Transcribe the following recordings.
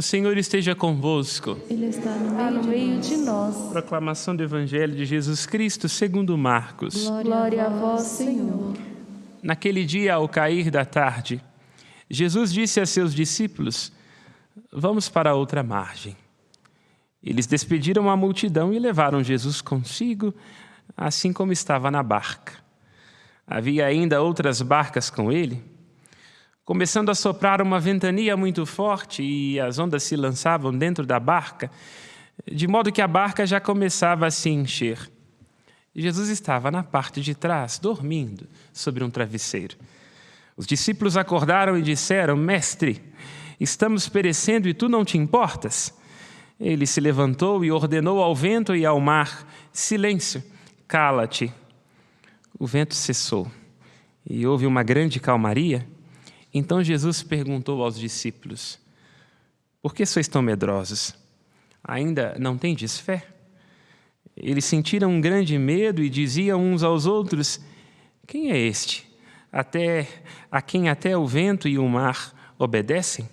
O Senhor esteja convosco. Ele está no meio de nós. Proclamação do Evangelho de Jesus Cristo segundo Marcos. Glória a vós, Senhor. Naquele dia, ao cair da tarde, Jesus disse a seus discípulos: vamos para a outra margem. Eles despediram a multidão e levaram Jesus consigo, assim como estava na barca. Havia ainda outras barcas com ele. Começando a soprar uma ventania muito forte e as ondas se lançavam dentro da barca, de modo que a barca já começava a se encher. Jesus estava na parte de trás, dormindo sobre um travesseiro. Os discípulos acordaram e disseram: Mestre, estamos perecendo e tu não te importas? Ele se levantou e ordenou ao vento e ao mar: silêncio, cala-te. O vento cessou e houve uma grande calmaria. Então Jesus perguntou aos discípulos: por que sois tão medrosos? Ainda não tendes fé? Eles sentiram um grande medo e diziam uns aos outros: quem é este? A quem até o vento e o mar obedecem?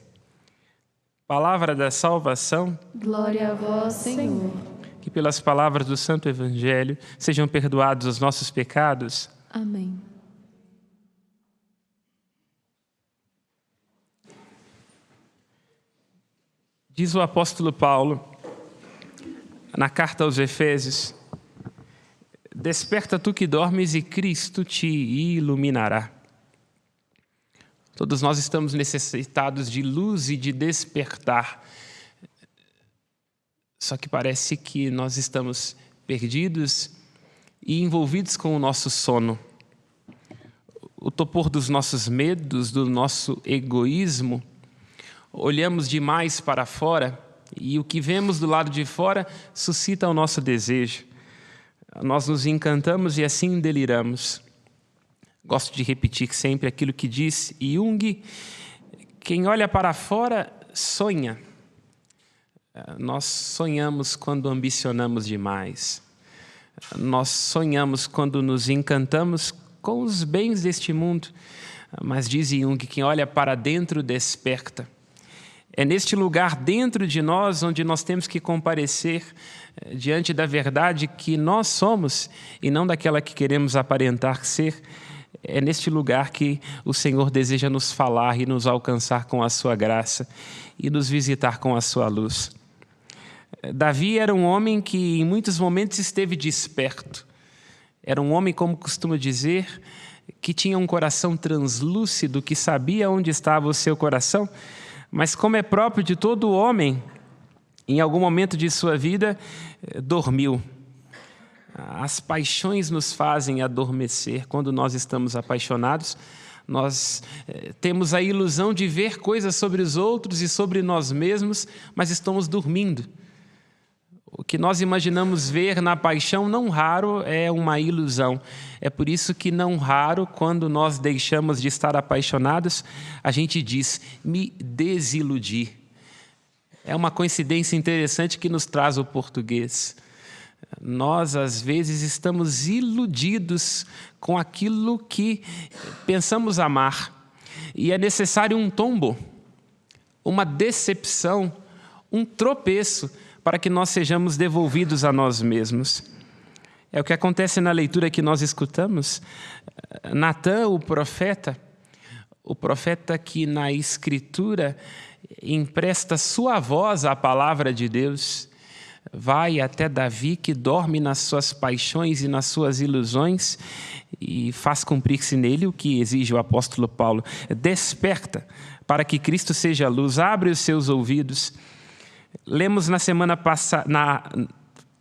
Palavra da salvação. Glória a vós, Senhor. Que pelas palavras do Santo Evangelho sejam perdoados os nossos pecados. Amém. Diz o apóstolo Paulo, na carta aos Efésios: desperta tu que dormes e Cristo te iluminará. Todos nós estamos necessitados de luz e de despertar. Só que parece que nós estamos perdidos e envolvidos com o nosso sono. O topor dos nossos medos, do nosso egoísmo. Olhamos demais para fora e o que vemos do lado de fora suscita o nosso desejo. Nós nos encantamos e assim deliramos. Gosto de repetir sempre aquilo que diz Jung: quem olha para fora sonha. Nós sonhamos quando ambicionamos demais. Nós sonhamos quando nos encantamos com os bens deste mundo. Mas diz Jung: quem olha para dentro desperta. É neste lugar dentro de nós onde nós temos que comparecer diante da verdade que nós somos e não daquela que queremos aparentar ser. É neste lugar que o Senhor deseja nos falar e nos alcançar com a sua graça e nos visitar com a sua luz. Davi era um homem que em muitos momentos esteve desperto. Era um homem, como costuma dizer, que tinha um coração translúcido, que sabia onde estava o seu coração. Mas como é próprio de todo homem, em algum momento de sua vida, dormiu. As paixões nos fazem adormecer. Quando nós estamos apaixonados, nós temos a ilusão de ver coisas sobre os outros e sobre nós mesmos, mas estamos dormindo. O que nós imaginamos ver na paixão, não raro, é uma ilusão. É por isso que, não raro, quando nós deixamos de estar apaixonados, a gente diz: me desiludi. É uma coincidência interessante que nos traz o português. Nós, às vezes, estamos iludidos com aquilo que pensamos amar. E é necessário um tombo, uma decepção, um tropeço, para que nós sejamos devolvidos a nós mesmos. É o que acontece na leitura que nós escutamos. Natã, o profeta que na Escritura empresta sua voz à palavra de Deus, vai até Davi, que dorme nas suas paixões e nas suas ilusões, e faz cumprir-se nele o que exige o apóstolo Paulo: desperta para que Cristo seja a luz, abre os seus ouvidos. Lemos na semana passada,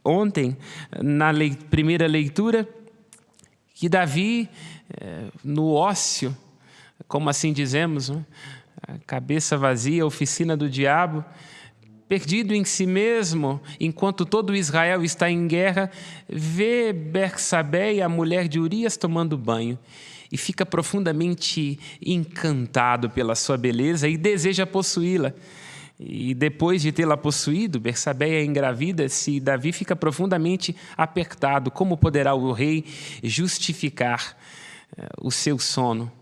ontem, na primeira leitura, que Davi, no ócio, como assim dizemos, né? A cabeça vazia, a oficina do diabo, perdido em si mesmo, enquanto todo Israel está em guerra, vê Bersabé, a mulher de Urias, tomando banho e fica profundamente encantado pela sua beleza e deseja possuí-la. E depois de tê-la possuído, Bersabé é engravida-se e Davi fica profundamente apertado. Como poderá o rei justificar o seu sono?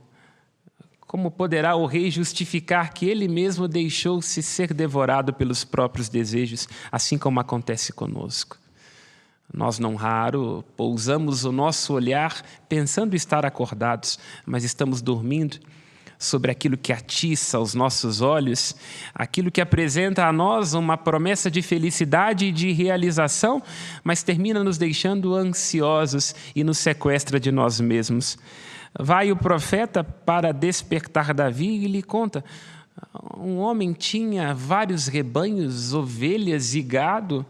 como poderá o rei justificar que ele mesmo deixou-se ser devorado pelos próprios desejos, assim como acontece conosco? Nós, não raro, pousamos o nosso olhar pensando estar acordados, mas estamos dormindo sobre aquilo que atiça os nossos olhos, aquilo que apresenta a nós uma promessa de felicidade e de realização, mas termina nos deixando ansiosos e nos sequestra de nós mesmos. Vai o profeta para despertar Davi e lhe conta: um homem tinha vários rebanhos, ovelhas e gado,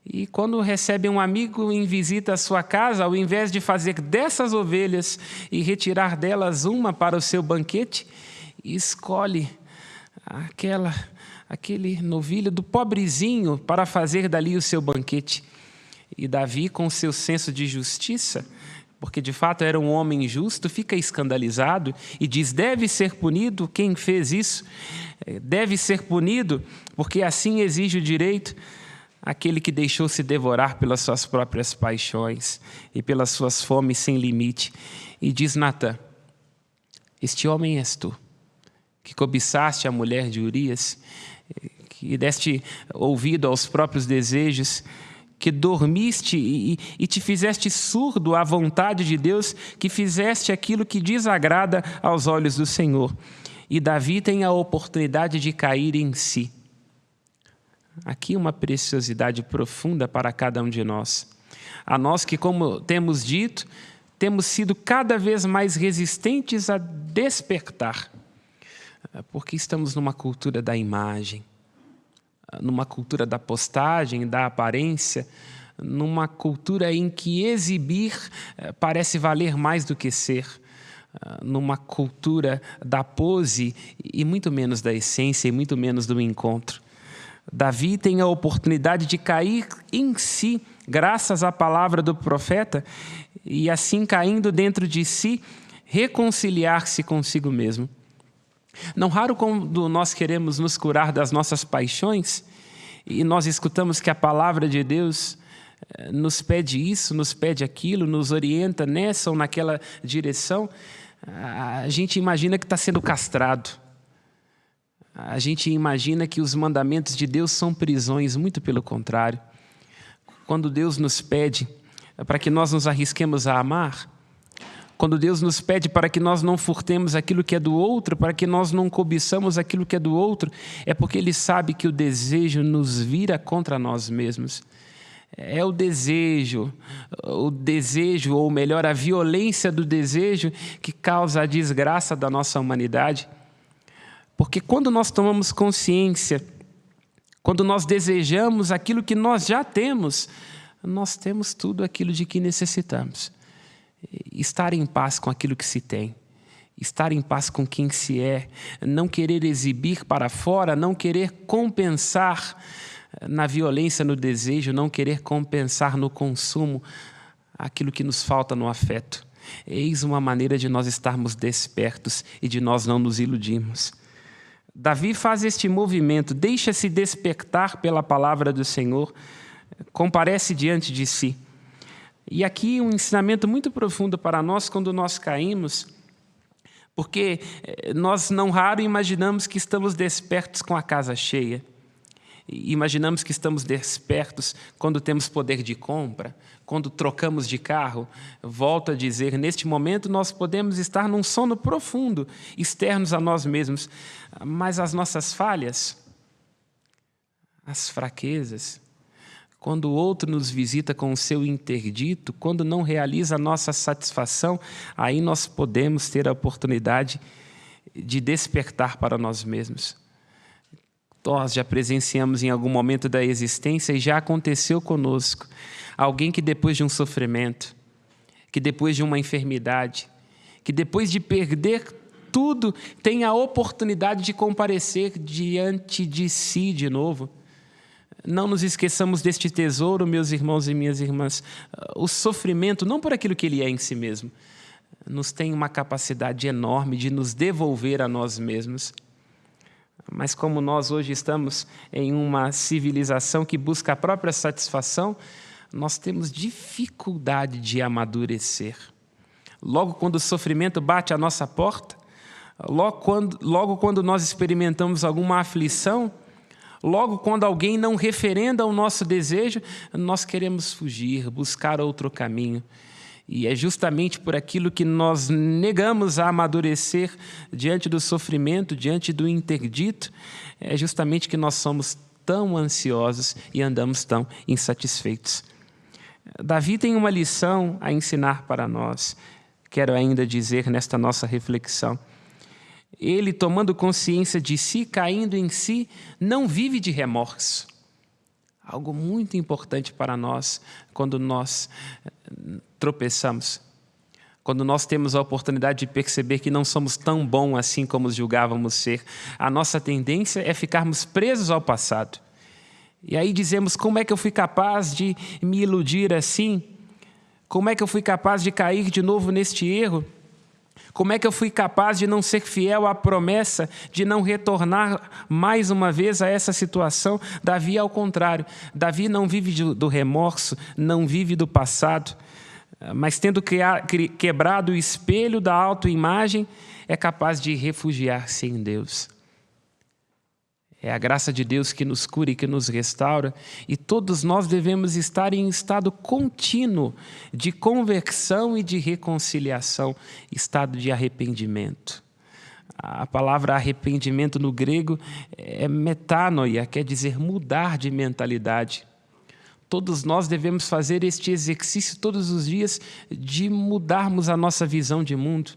e quando recebe um amigo em visita à sua casa, ao invés de fazer dessas ovelhas e retirar delas uma para o seu banquete, escolhe aquele novilho do pobrezinho para fazer dali o seu banquete. E Davi, com seu senso de justiça, porque de fato era um homem justo, fica escandalizado e diz: deve ser punido quem fez isso, deve ser punido, porque assim exige o direito aquele que deixou-se devorar pelas suas próprias paixões e pelas suas fomes sem limite. E diz Natã: este homem és tu, que cobiçaste a mulher de Urias, que deste ouvido aos próprios desejos, que dormiste e te fizeste surdo à vontade de Deus, que fizeste aquilo que desagrada aos olhos do Senhor. E Davi tem a oportunidade de cair em si. Aqui uma preciosidade profunda para cada um de nós. A nós que, como temos dito, temos sido cada vez mais resistentes a despertar, porque estamos numa cultura da imagem, numa cultura da postagem, da aparência, numa cultura em que exibir parece valer mais do que ser, numa cultura da pose e muito menos da essência e muito menos do encontro. Davi tem a oportunidade de cair em si, graças à palavra do profeta, e assim, caindo dentro de si, reconciliar-se consigo mesmo. Não raro, quando nós queremos nos curar das nossas paixões, e nós escutamos que a palavra de Deus nos pede isso, nos pede aquilo, nos orienta nessa ou naquela direção, a gente imagina que está sendo castrado. A gente imagina que os mandamentos de Deus são prisões, muito pelo contrário. Quando Deus nos pede para que nós nos arrisquemos a amar, quando Deus nos pede para que nós não furtemos aquilo que é do outro, para que nós não cobiçamos aquilo que é do outro, é porque Ele sabe que o desejo nos vira contra nós mesmos. É o desejo, ou melhor, a violência do desejo que causa a desgraça da nossa humanidade. Porque quando nós tomamos consciência, quando nós desejamos aquilo que nós já temos, nós temos tudo aquilo de que necessitamos. Estar em paz com aquilo que se tem, estar em paz com quem se é, não querer exibir para fora, não querer compensar na violência, no desejo, não querer compensar no consumo aquilo que nos falta no afeto. Eis uma maneira de nós estarmos despertos e de nós não nos iludirmos. Davi faz este movimento, deixa-se despertar pela palavra do Senhor, comparece diante de si. E aqui um ensinamento muito profundo para nós quando nós caímos, porque nós não raro imaginamos que estamos despertos com a casa cheia. Imaginamos que estamos despertos quando temos poder de compra, quando trocamos de carro. Volto a dizer, neste momento nós podemos estar num sono profundo, externos a nós mesmos, mas as nossas falhas, as fraquezas, quando o outro nos visita com o seu interdito, quando não realiza a nossa satisfação, aí nós podemos ter a oportunidade de despertar para nós mesmos. Nós já presenciamos em algum momento da existência e já aconteceu conosco. Alguém que depois de um sofrimento, que depois de uma enfermidade, que depois de perder tudo, tem a oportunidade de comparecer diante de si de novo. Não nos esqueçamos deste tesouro, meus irmãos e minhas irmãs. O sofrimento, não por aquilo que ele é em si mesmo, nos tem uma capacidade enorme de nos devolver a nós mesmos. Mas como nós hoje estamos em uma civilização que busca a própria satisfação, nós temos dificuldade de amadurecer. Logo quando o sofrimento bate à nossa porta, Logo quando nós experimentamos alguma aflição, logo quando alguém não referenda o nosso desejo, nós queremos fugir, buscar outro caminho. E é justamente por aquilo que nós negamos a amadurecer diante do sofrimento, diante do interdito, é justamente que nós somos tão ansiosos e andamos tão insatisfeitos. Davi tem uma lição a ensinar para nós, quero ainda dizer nesta nossa reflexão. Ele, tomando consciência de si, caindo em si, não vive de remorso. Algo muito importante para nós quando nós tropeçamos, quando nós temos a oportunidade de perceber que não somos tão bons assim como julgávamos ser. A nossa tendência é ficarmos presos ao passado. E aí dizemos, como é que eu fui capaz de me iludir assim? Como é que eu fui capaz de cair de novo neste erro? Como é que eu fui capaz de não ser fiel à promessa, de não retornar mais uma vez a essa situação? Davi, ao contrário, Davi não vive do remorso, não vive do passado, mas tendo quebrado o espelho da autoimagem, é capaz de refugiar-se em Deus. É a graça de Deus que nos cura e que nos restaura, e todos nós devemos estar em estado contínuo de conversão e de reconciliação, estado de arrependimento. A palavra arrependimento no grego é metanoia, quer dizer mudar de mentalidade. Todos nós devemos fazer este exercício todos os dias de mudarmos a nossa visão de mundo,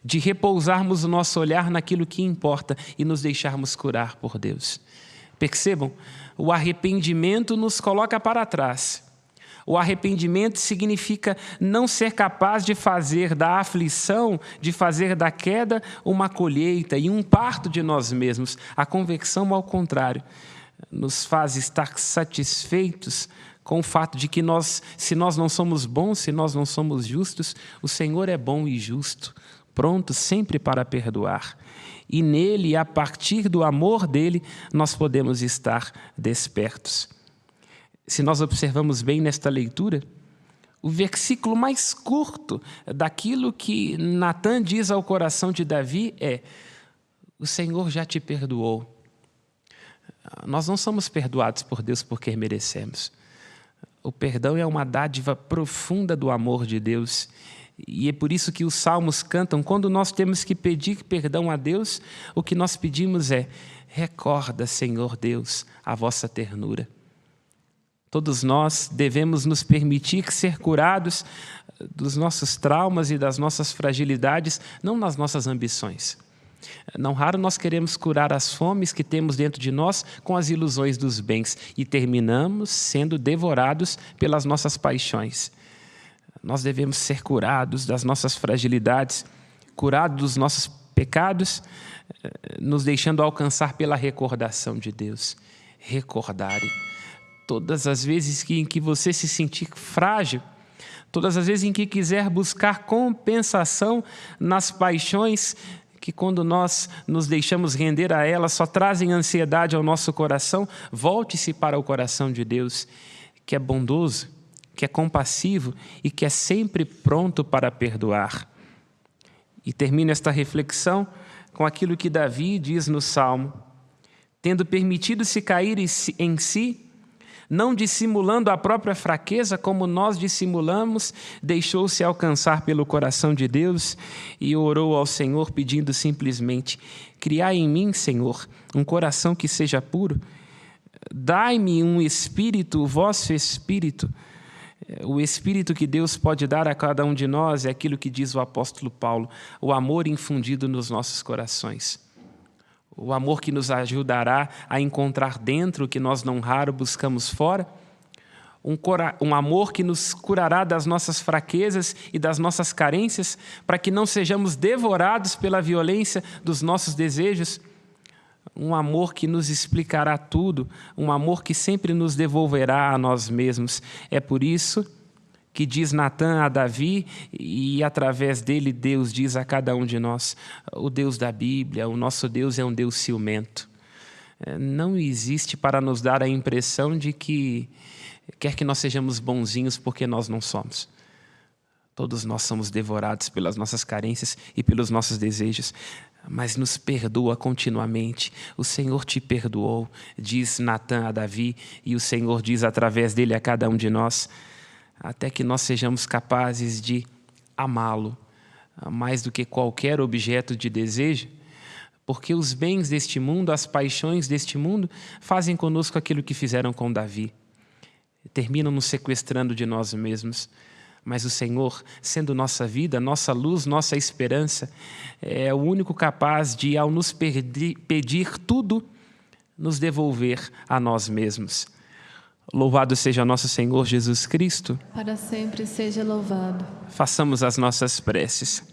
de repousarmos o nosso olhar naquilo que importa e nos deixarmos curar por Deus. Percebam, o arrependimento nos coloca para trás. O arrependimento significa não ser capaz de fazer da aflição, de fazer da queda uma colheita e um parto de nós mesmos. A conversão, ao contrário, nos faz estar satisfeitos com o fato de que se nós não somos bons, se nós não somos justos, o Senhor é bom e justo, pronto sempre para perdoar. E nele, a partir do amor dele, nós podemos estar despertos. Se nós observamos bem nesta leitura, o versículo mais curto daquilo que Natã diz ao coração de Davi é: o Senhor já te perdoou. Nós não somos perdoados por Deus porque merecemos. O perdão é uma dádiva profunda do amor de Deus. E é por isso que os salmos cantam, quando nós temos que pedir perdão a Deus, o que nós pedimos é: recorda, Senhor Deus, a vossa ternura. Todos nós devemos nos permitir ser curados dos nossos traumas e das nossas fragilidades, não nas nossas ambições. Não raro nós queremos curar as fomes que temos dentro de nós com as ilusões dos bens e terminamos sendo devorados pelas nossas paixões. Nós devemos ser curados das nossas fragilidades, curados dos nossos pecados, nos deixando alcançar pela recordação de Deus. Recordare. Todas as vezes em que você se sentir frágil, todas as vezes em que quiser buscar compensação nas paixões que, quando nós nos deixamos render a elas, só trazem ansiedade ao nosso coração, volte-se para o coração de Deus, que é bondoso, que é compassivo e que é sempre pronto para perdoar. E termino esta reflexão com aquilo que Davi diz no Salmo: tendo permitido-se cair em si, não dissimulando a própria fraqueza como nós dissimulamos, deixou-se alcançar pelo coração de Deus e orou ao Senhor pedindo simplesmente: criai em mim, Senhor, um coração que seja puro, dai-me um espírito, o vosso espírito. O espírito que Deus pode dar a cada um de nós é aquilo que diz o apóstolo Paulo: o amor infundido nos nossos corações. O amor que nos ajudará a encontrar dentro o que nós não raro buscamos fora. Um amor que nos curará das nossas fraquezas e das nossas carências, para que não sejamos devorados pela violência dos nossos desejos. Um amor que nos explicará tudo, um amor que sempre nos devolverá a nós mesmos. É por isso que diz Natã a Davi, e através dele Deus diz a cada um de nós: o Deus da Bíblia, o nosso Deus é um Deus ciumento. Não existe para nos dar a impressão de que quer que nós sejamos bonzinhos porque nós não somos. Todos nós somos devorados pelas nossas carências e pelos nossos desejos. mas nos perdoa continuamente. O Senhor te perdoou, diz Natã a Davi, e o Senhor diz através dele a cada um de nós, até que nós sejamos capazes de amá-lo mais do que qualquer objeto de desejo, porque os bens deste mundo, as paixões deste mundo, fazem conosco aquilo que fizeram com Davi. Terminam nos sequestrando de nós mesmos. Mas o Senhor, sendo nossa vida, nossa luz, nossa esperança, é o único capaz de, ao nos pedir tudo, nos devolver a nós mesmos. Louvado seja nosso Senhor Jesus Cristo. Para sempre seja louvado. Façamos as nossas preces.